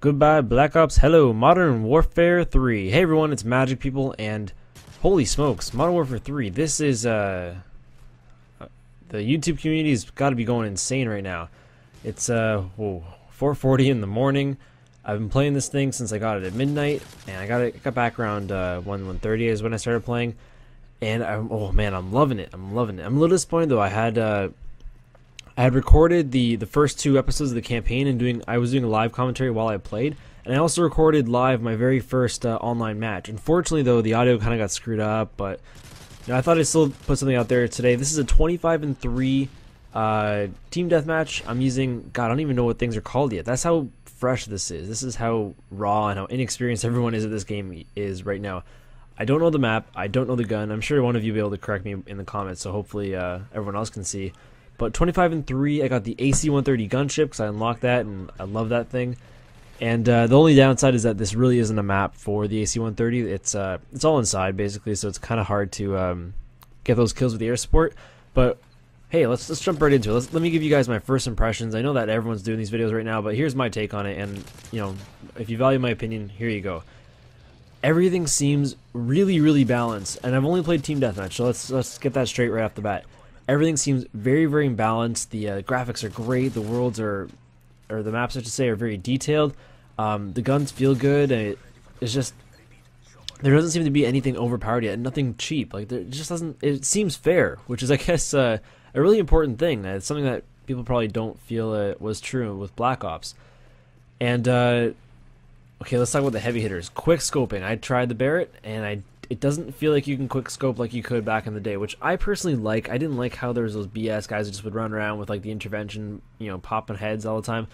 Goodbye, Black Ops. Hello, Modern Warfare 3. Hey everyone, it's MagicPeople, and holy smokes, Modern Warfare 3. This is the YouTube community's got to be going insane right now. It's 4:40 in the morning. I've been playing this thing since I got it at midnight, and I got back around 1:30 is when I started playing, and oh man, I'm loving it. I'm loving it. I'm a little disappointed though. I had recorded the first 2 episodes of the campaign and I was doing a live commentary while I played, and I also recorded live my very first online match. Unfortunately though, the audio kind of got screwed up, but you know, I thought I'd still put something out there today. This is a 25-3 team deathmatch. I'm using, God, I don't even know what things are called yet. That's how fresh this is. This is how raw and how inexperienced everyone is at this game is right now. I don't know the map. I don't know the gun. I'm sure one of you will be able to correct me in the comments, so hopefully everyone else can see. But 25-3, I got the AC-130 gunship because I unlocked that, and I love that thing. And the only downside is that this really isn't a map for the AC-130. It's all inside basically, so it's kind of hard to get those kills with the air support. But hey, let's jump right into it. Let me give you guys my first impressions. I know that everyone's doing these videos right now, but here's my take on it. And you know, if you value my opinion, here you go. Everything seems really balanced, and I've only played team deathmatch, so let's get that straight right off the bat. Everything seems very balanced. The graphics are great. The worlds or the maps, I should say, are very detailed. The guns feel good. And it's just, there doesn't seem to be anything overpowered yet. Nothing cheap. Like there just doesn't. It seems fair, which is, I guess, a really important thing. It's something that people probably don't feel was true with Black Ops. And okay, let's talk about the heavy hitters. Quick scoping. I tried the Barrett, and it doesn't feel like you can quick scope like you could back in the day, which I personally like. I didn't like how there was those BS guys who just would run around with like the intervention, you know, popping heads all the time.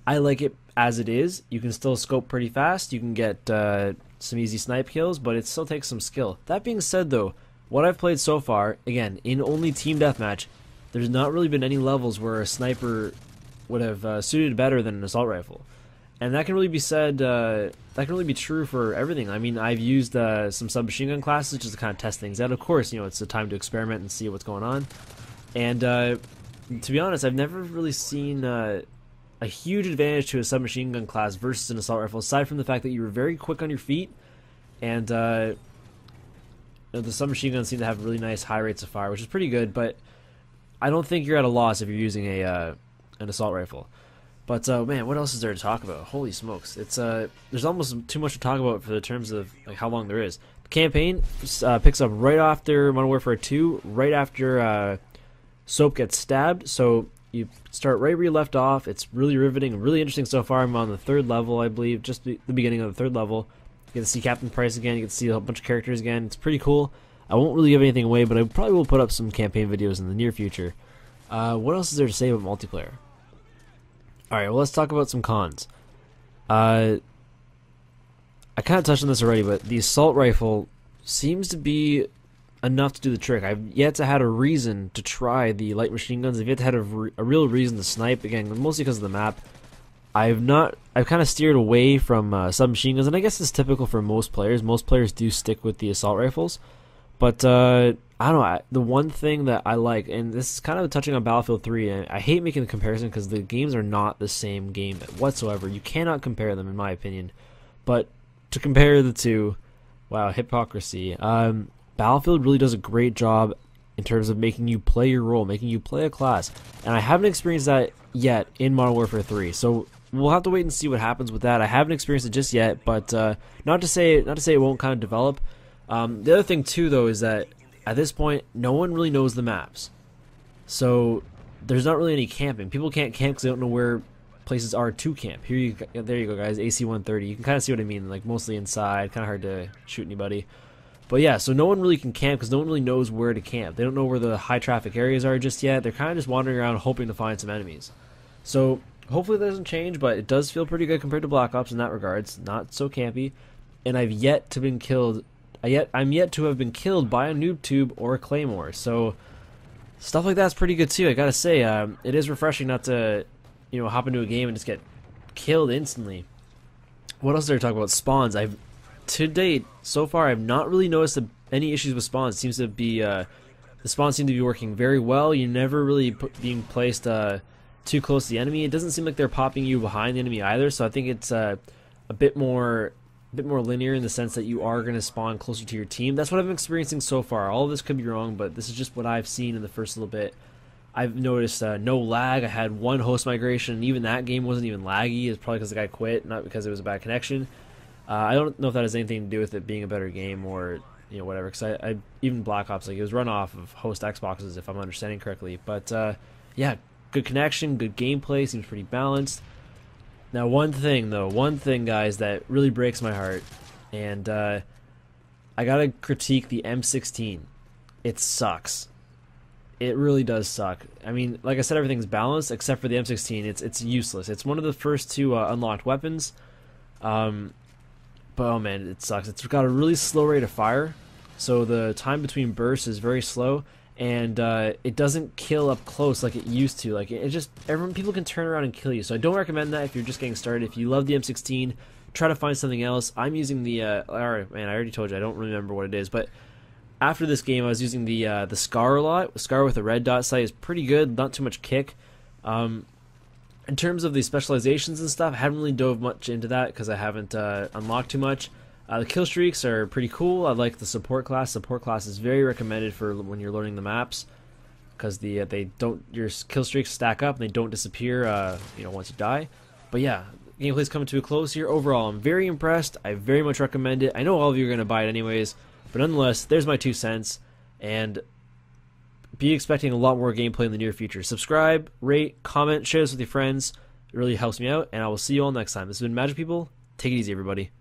I like it as it is. You can still scope pretty fast. You can get some easy snipe kills, but it still takes some skill. That being said though, what I've played so far, again, in only team deathmatch, there's not really been any levels where a sniper would have suited better than an assault rifle. And that can really be said, that can really be true for everything. I mean, I've used some submachine gun classes just to kind of test things out. Of course, you know, it's a time to experiment and see what's going on. And to be honest, I've never really seen a huge advantage to a submachine gun class versus an assault rifle, aside from the fact that you were very quick on your feet, and you know, the submachine guns seem to have really nice high rates of fire, which is pretty good, but I don't think you're at a loss if you're using an assault rifle. But man, what else is there to talk about? Holy smokes! It's there's almost too much to talk about for the terms of like how long there is. The campaign picks up right after Modern Warfare 2, right after Soap gets stabbed. So you start right where you left off. It's really riveting, really interesting so far. I'm on the 3rd level, I believe, just the beginning of the 3rd level. You get to see Captain Price again. You get to see a bunch of characters again. It's pretty cool. I won't really give anything away, but I probably will put up some campaign videos in the near future. What else is there to say about multiplayer? Alright, well, let's talk about some cons. I kind of touched on this already, but the assault rifle seems to be enough to do the trick. I've yet to have a reason to try the light machine guns. I've yet to have a real reason to snipe, again, mostly because of the map. I've kind of steered away from submachine guns, and I guess it's typical for most players. Most players do stick with the assault rifles. But, I don't know, the one thing that I like, and this is kind of touching on Battlefield 3, and I hate making the comparison because the games are not the same game whatsoever. You cannot compare them, in my opinion. But to compare the two, wow, hypocrisy. Battlefield really does a great job in terms of making you play your role, making you play a class. And I haven't experienced that yet in Modern Warfare 3, so we'll have to wait and see what happens with that. I haven't experienced it just yet, but not to say it won't kind of develop. The other thing too, though, is that at this point, no one really knows the maps, so there's not really any camping. People can't camp because they don't know where places are to camp. There you go, guys. AC-130. You can kind of see what I mean. Like mostly inside, kind of hard to shoot anybody. But yeah, so no one really can camp because no one really knows where to camp. They don't know where the high traffic areas are just yet. They're kind of just wandering around hoping to find some enemies. So hopefully that doesn't change, but it does feel pretty good compared to Black Ops in that regards. Not so campy, and I'm yet to have been killed by a noob tube or a claymore. So stuff like that's pretty good too. I gotta say, it is refreshing not to, you know, hop into a game and just get killed instantly. What else is there to talk about? Spawns. To date, so far, I've not really noticed any issues with spawns. It seems to be the spawns seem to be working very well. You're never really being placed too close to the enemy. It doesn't seem like they're popping you behind the enemy either, so I think it's a bit more linear in the sense that you are going to spawn closer to your team. That's what I've been experiencing so far. All of this could be wrong, but this is just what I've seen in the first little bit. I've noticed no lag. I had one host migration, and even that game wasn't even laggy. It's probably because the guy quit, not because it was a bad connection. I don't know if that has anything to do with it being a better game or whatever. Because I even Black Ops, like, it was run off of host Xboxes if I'm understanding correctly. But yeah, good connection, good gameplay, seems pretty balanced. Now one thing guys, that really breaks my heart, and I gotta critique the M16. It sucks. It really does suck. I mean, like I said, everything's balanced except for the M16. It's useless. It's one of the first two unlocked weapons. But oh man, it sucks. It's got a really slow rate of fire, so the time between bursts is very slow, and it doesn't kill up close like it used to. Like, people can turn around and kill you. So I don't recommend that if you're just getting started. If you love the M16, try to find something else. I'm using the alright, man, I already told you I don't remember what it is, but after this game, I was using the Scar a lot. Scar with a red dot sight is pretty good, not too much kick. In terms of the specializations and stuff, I haven't really dove much into that because I haven't unlocked too much. The kill streaks are pretty cool. I like the support class. Support class is very recommended for when you're learning the maps because your kill streaks stack up and they don't disappear once you die. But yeah, gameplay's coming to a close here. Overall, I'm very impressed. I very much recommend it. I know all of you are going to buy it anyways. But nonetheless, there's my 2 cents, and be expecting a lot more gameplay in the near future. Subscribe, rate, comment, share this with your friends. It really helps me out, and I will see you all next time. This has been MagicPeople. Take it easy, everybody.